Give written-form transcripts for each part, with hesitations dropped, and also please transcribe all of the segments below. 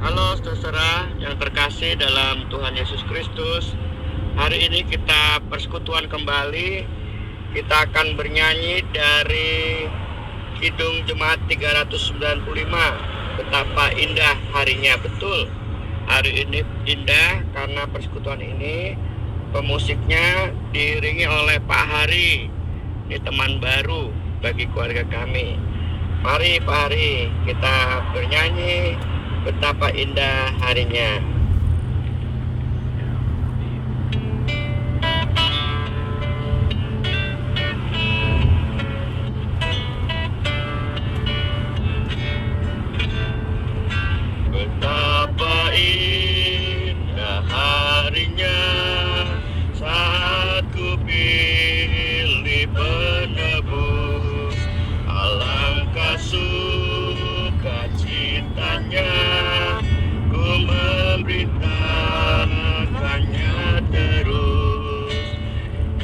Halo saudara yang terkasih dalam Tuhan Yesus Kristus. Hari ini kita persekutuan kembali. Kita akan bernyanyi dari Kidung Jemaat 395. Betapa indah harinya. Betul, hari ini indah karena persekutuan ini pemusiknya diiringi oleh Pak Hari. Ini teman baru bagi keluarga kami. Mari Pak Hari, kita bernyanyi betapa indah harinya. Betapa indah harinya saat ku pilih penebus. Alangkah sukacitanya ku memberitakannya terus.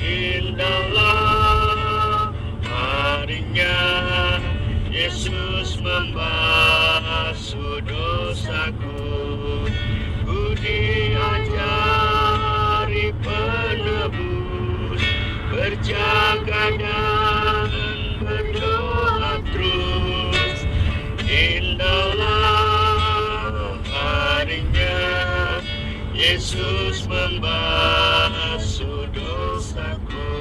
Indahlah harinya Yesus membasuh dosaku. Ku diajari penebus, berjaga dan berdoa terus. Indahlah harinya Yesus membasuh dosaku.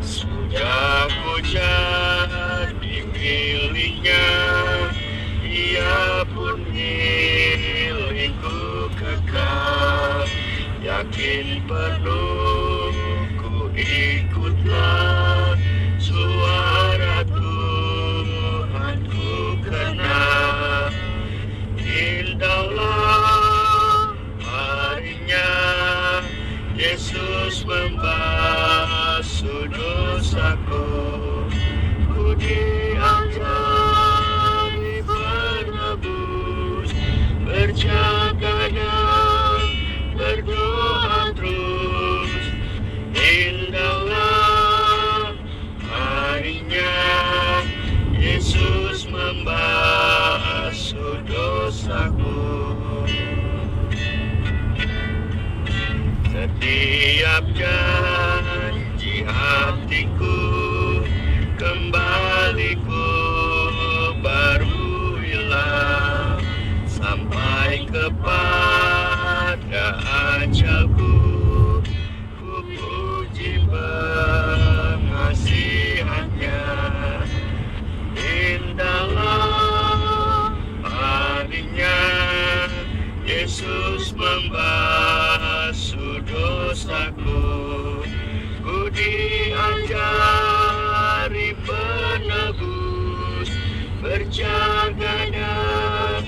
Sudah ku jadi miliknya, Ia pun milikku kekal. Yakin penuh ku ikutlah suara Tuhanku kenal. Indahlah harinya Yesus membasuh dosaku. Ku diajari penebus, berjaga dan berdoa terus. Indahlah harinya Yesus membasuh dosaku. Setiap janji hatiku kembali ku baruilah sampai kepada ajalku. Ku puji pengasihannya. Indahlah harinya Yesus membasuh dosaku. Ku diajari penebus, berjaga dan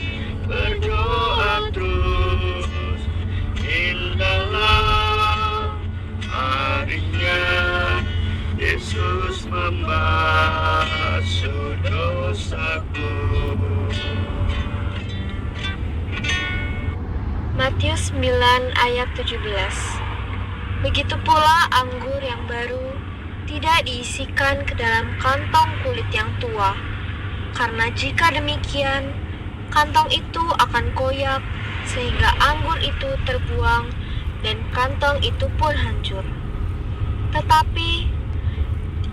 berdoa terus. Indahlah harinya Yesus membasuh dosaku. Matius 9 ayat 17. Begitu pula anggur yang baru tidak diisikan ke dalam kantong kulit yang tua, karena jika demikian, kantong itu akan koyak sehingga anggur itu terbuang dan kantong itu pun hancur. Tetapi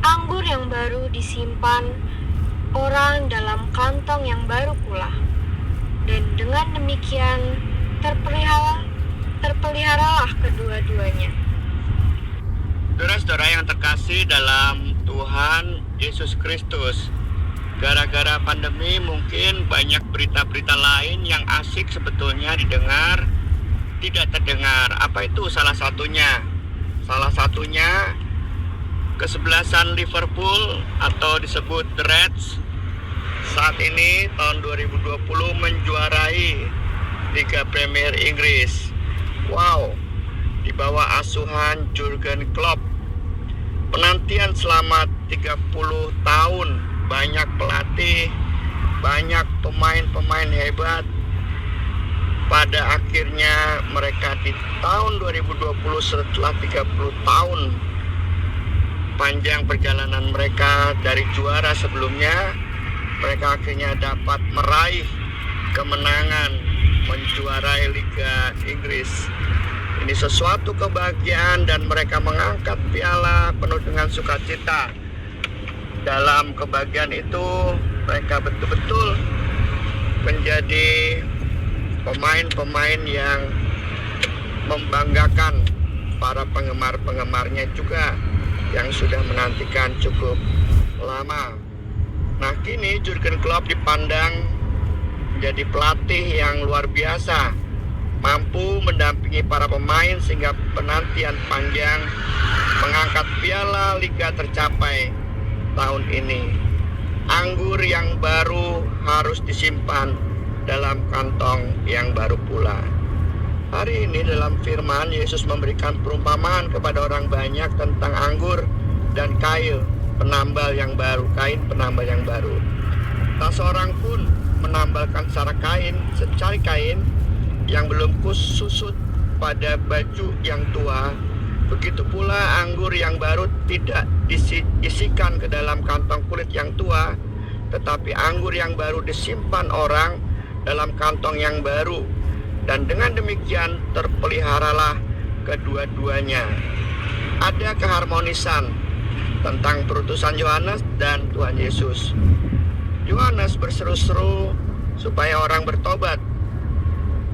anggur yang baru disimpan orang dalam kantong yang baru pula, dan dengan demikian terpeliharalah kedua-duanya. Saudara-saudara yang terkasih dalam Tuhan Yesus Kristus, gara-gara pandemi mungkin banyak berita-berita lain yang asik sebetulnya didengar, tidak terdengar. Apa itu salah satunya? Salah satunya kesebelasan Liverpool atau disebut The Reds saat ini tahun 2020 menjuarai Liga Premier Inggris. Wow, di bawah asuhan Jurgen Klopp. Penantian selama 30 tahun, banyak pelatih, banyak pemain-pemain hebat. Pada akhirnya mereka di tahun 2020 setelah 30 tahun panjang perjalanan mereka dari juara sebelumnya mereka akhirnya dapat meraih kemenangan menjuarai Liga Inggris. Ini sesuatu kebahagiaan dan mereka mengangkat piala penuh dengan sukacita. Dalam kebahagiaan itu mereka betul-betul menjadi pemain-pemain yang membanggakan para penggemar-penggemarnya juga yang sudah menantikan cukup lama. Nah, kini Jurgen Klopp dipandang menjadi pelatih yang luar biasa, mampu mendampingi para pemain sehingga penantian panjang mengangkat piala Liga tercapai tahun ini. Anggur yang baru harus disimpan dalam kantong yang baru pula. Hari ini dalam firman Yesus memberikan perumpamaan kepada orang banyak tentang anggur dan kail penambal yang baru, kain penambal yang baru. Tak seorang pun menambalkan secari kain yang belum susut pada baju yang tua. Begitu pula anggur yang baru tidak diisikan ke dalam kantong kulit yang tua, tetapi anggur yang baru disimpan orang dalam kantong yang baru. Dan dengan demikian terpeliharalah kedua-duanya. Ada keharmonisan tentang perutusan Yohanes dan Tuhan Yesus. Yohanes berseru-seru supaya orang bertobat.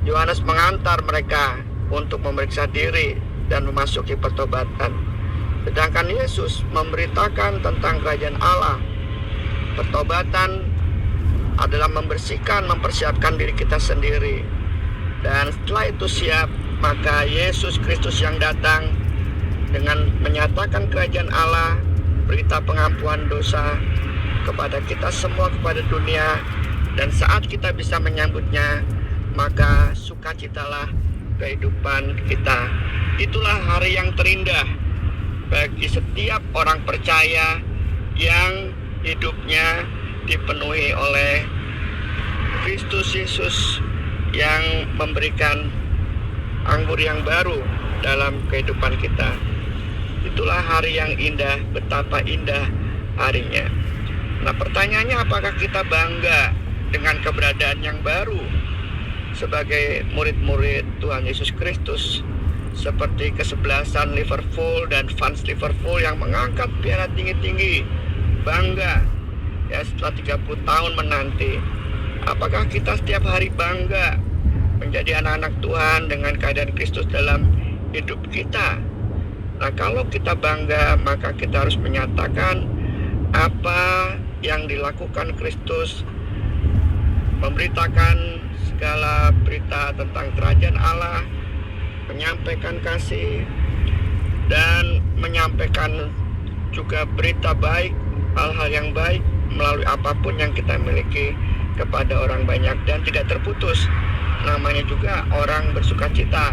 Yohanes mengantar mereka untuk memeriksa diri dan memasuki pertobatan. Sedangkan Yesus memberitakan tentang kerajaan Allah. Pertobatan adalah mempersiapkan diri kita sendiri. Dan setelah itu siap, maka Yesus Kristus yang datang dengan menyatakan kerajaan Allah, berita pengampunan dosa kepada kita semua, kepada dunia. Dan saat kita bisa menyambutnya, maka sukacitalah kehidupan kita. Itulah hari yang terindah bagi setiap orang percaya yang hidupnya dipenuhi oleh Kristus Yesus yang memberikan anggur yang baru dalam kehidupan kita. Itulah hari yang indah, betapa indah harinya. Nah, pertanyaannya, apakah kita bangga dengan keberadaan yang baru sebagai murid-murid Tuhan Yesus Kristus, seperti kesebelasan Liverpool dan fans Liverpool yang mengangkat piala tinggi-tinggi, bangga ya setelah 30 tahun menanti. Apakah kita setiap hari bangga menjadi anak-anak Tuhan dengan keadaan Kristus dalam hidup kita? Nah, kalau kita bangga, maka kita harus menyatakan apa yang dilakukan Kristus, memberitakan segala berita tentang kerajaan Allah, menyampaikan kasih, dan menyampaikan juga berita baik, hal-hal yang baik melalui apapun yang kita miliki kepada orang banyak, dan tidak terputus. Namanya juga orang bersuka cita,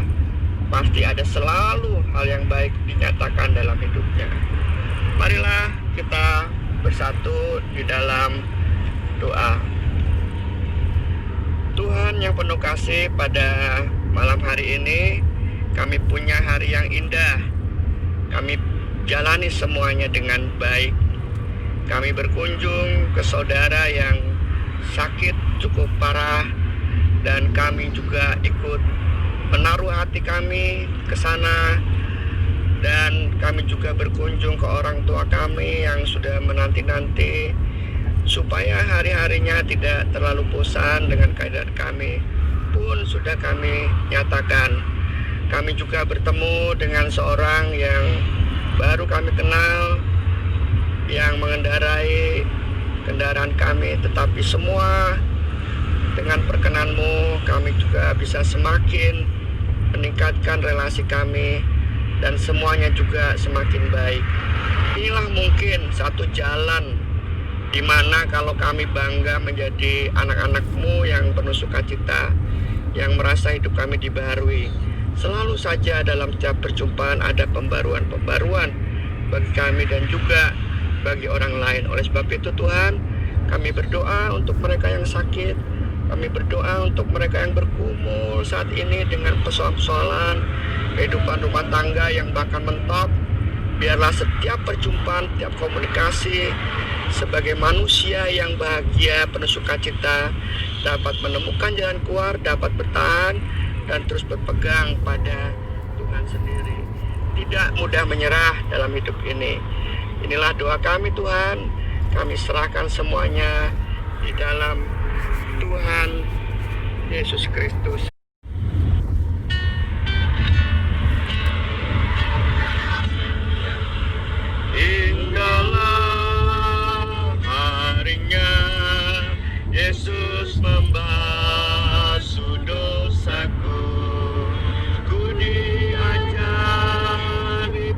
pasti ada selalu hal yang baik dinyatakan dalam hidupnya. Marilah kita bersatu di dalam doa. Tuhan yang penuh kasih, pada malam hari ini kami punya hari yang indah. Kami jalani semuanya dengan baik. Kami berkunjung ke saudara yang sakit cukup parah, dan kami juga ikut menaruh hati kami ke sana. Dan kami juga berkunjung ke orang tua kami yang sudah menanti-nanti, supaya hari-harinya tidak terlalu bosan dengan keadaan kami pun sudah kami nyatakan. Kami juga bertemu dengan seorang yang baru kami kenal, yang mengendarai kendaraan kami, tetapi semua dengan perkenan-Mu kami juga bisa semakin meningkatkan relasi kami, dan semuanya juga semakin baik. Inilah mungkin satu jalan di mana kalau kami bangga menjadi anak-anak-Mu yang penuh sukacita, yang merasa hidup kami dibaharui. Selalu saja dalam setiap perjumpaan ada pembaruan-pembaruan bagi kami dan juga bagi orang lain. Oleh sebab itu Tuhan, kami berdoa untuk mereka yang sakit. Kami berdoa untuk mereka yang bergumul saat ini dengan persoalan-persoalan kehidupan rumah tangga yang bahkan mentok. Biarlah setiap perjumpaan, setiap komunikasi, sebagai manusia yang bahagia, penuh sukacita, dapat menemukan jalan keluar, dapat bertahan, dan terus berpegang pada Tuhan sendiri. Tidak mudah menyerah dalam hidup ini. Inilah doa kami Tuhan. Kami serahkan semuanya di dalam Tuhan Yesus Kristus. Indahlah harinya Yesus membasuh dosaku. Ku diajari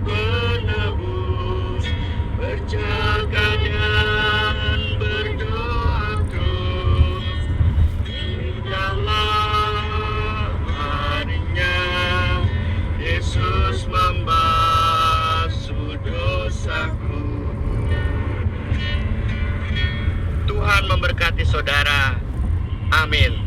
penebus, berjaga dan berdoa terus. Indahlah harinya Yesus membasuh dosaku. Tuhan memberkati saudara. Amin.